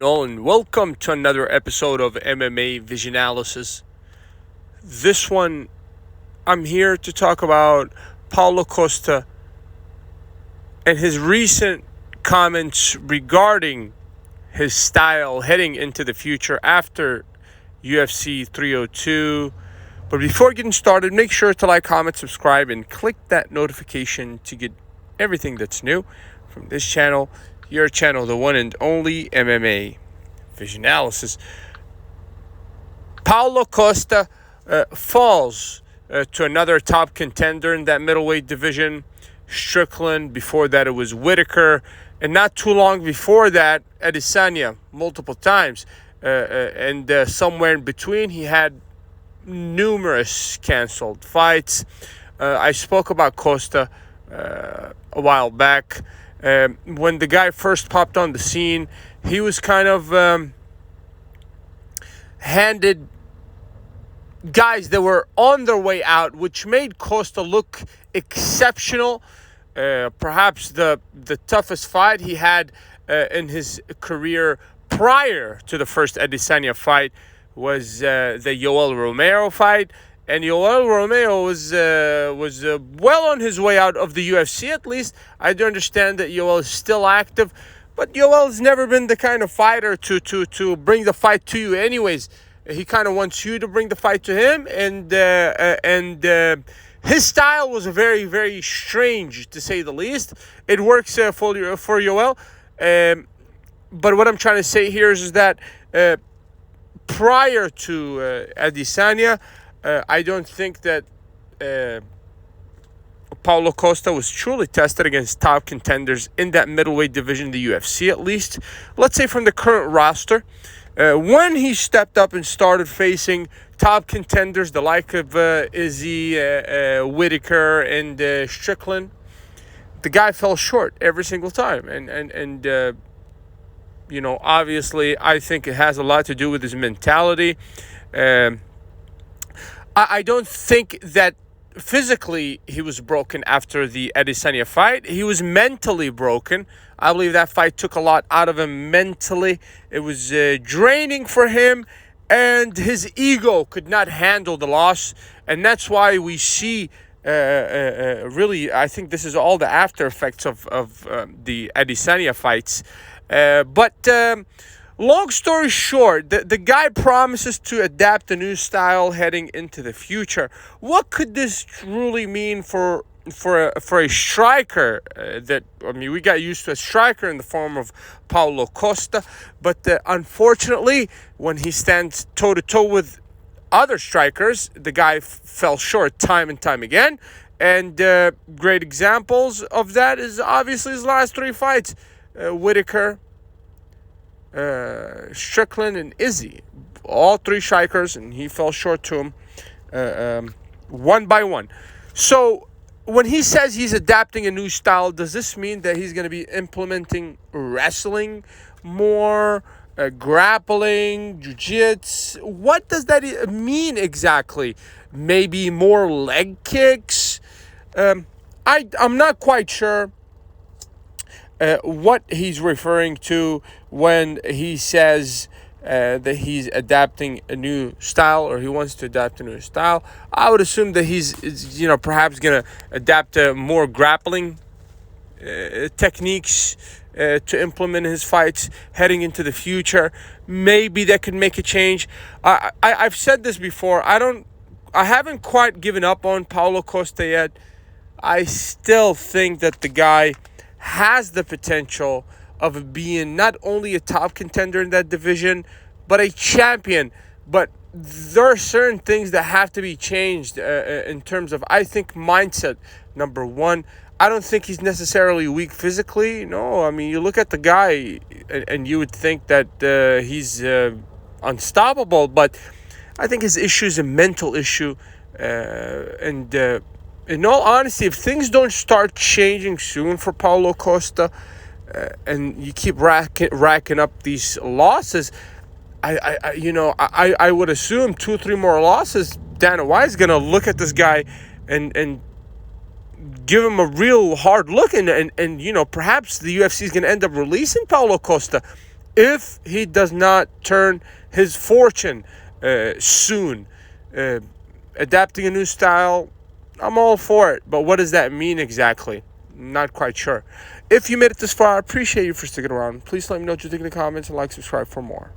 And welcome to another episode of MMA Visionalysis. This one, I'm here to talk about Paulo Costa and his recent comments regarding his style heading into the future after UFC 302. But before getting started, make sure to like, comment, subscribe, and click that notification to get everything that's new from this channel, your channel, the one and only MMA Visionalysis. Paulo Costa falls to another top contender in that middleweight division, Strickland. Before that, it was Whitaker. And not too long before that, Adesanya, multiple times. And somewhere in between, he had numerous canceled fights. I spoke about Costa a while back. When the guy first popped on the scene, he was kind of handed guys that were on their way out, which made Costa look exceptional. Perhaps the toughest fight he had in his career prior to the first Adesanya fight was the Yoel Romero fight. And Yoel Romero was well on his way out of the UFC, at least. I do understand that Yoel is still active, but Yoel's never been the kind of fighter to bring the fight to you anyways. He kind of wants you to bring the fight to him, and his style was very, very strange, to say the least. It works for Yoel. But what I'm trying to say here is that prior to Adesanya, I don't think that Paulo Costa was truly tested against top contenders in that middleweight division, the UFC at least. Let's say from the current roster. When he stepped up and started facing top contenders, the like of Izzy, Whitaker, and Strickland, the guy fell short every single time. And obviously, I think it has a lot to do with his mentality. I don't think that physically he was broken after the Adesanya fight. He was mentally broken. I believe that fight took a lot out of him mentally. It was draining for him, and his ego could not handle the loss. And that's why we see, really, I think this is all the after effects of the Adesanya fights. Long story short, the guy promises to adapt a new style heading into the future. What could this truly mean for a striker? We got used to a striker in the form of Paulo Costa, but unfortunately, when he stands toe to toe with other strikers, the guy fell short time and time again. And great examples of that is obviously his last three fights: Whitaker, Strickland, and Izzy, all three strikers, and he fell short to him one by one. So when he says he's adapting a new style, does this mean that he's going to be implementing wrestling more, grappling, jiu-jitsu? What does that mean exactly? Maybe more leg kicks? I'm not quite sure what he's referring to when he says that he's adapting a new style, or he wants to adapt a new style. I would assume that he's perhaps going to adapt more grappling techniques to implement in his fights heading into the future. Maybe that could make a change. I've said this before. I haven't quite given up on Paulo Costa yet. I still think that the guy has the potential of being not only a top contender in that division, but a champion. But there are certain things that have to be changed in terms of, I think, mindset. Number one, I don't think he's necessarily weak physically. No, I mean, you look at the guy and you would think that he's unstoppable. But I think his issue is a mental issue. And in all honesty, if things don't start changing soon for Paulo Costa, and you keep racking up these losses, I would assume 2-3 more losses, Dana White's gonna look at this guy and give him a real hard look, and perhaps the UFC is gonna end up releasing Paulo Costa if he does not turn his fortune soon, adapting a new style, I'm all for it. But what does that mean exactly? Not quite sure. If you made it this far, I appreciate you for sticking around. Please let me know what you think in the comments and like, subscribe for more.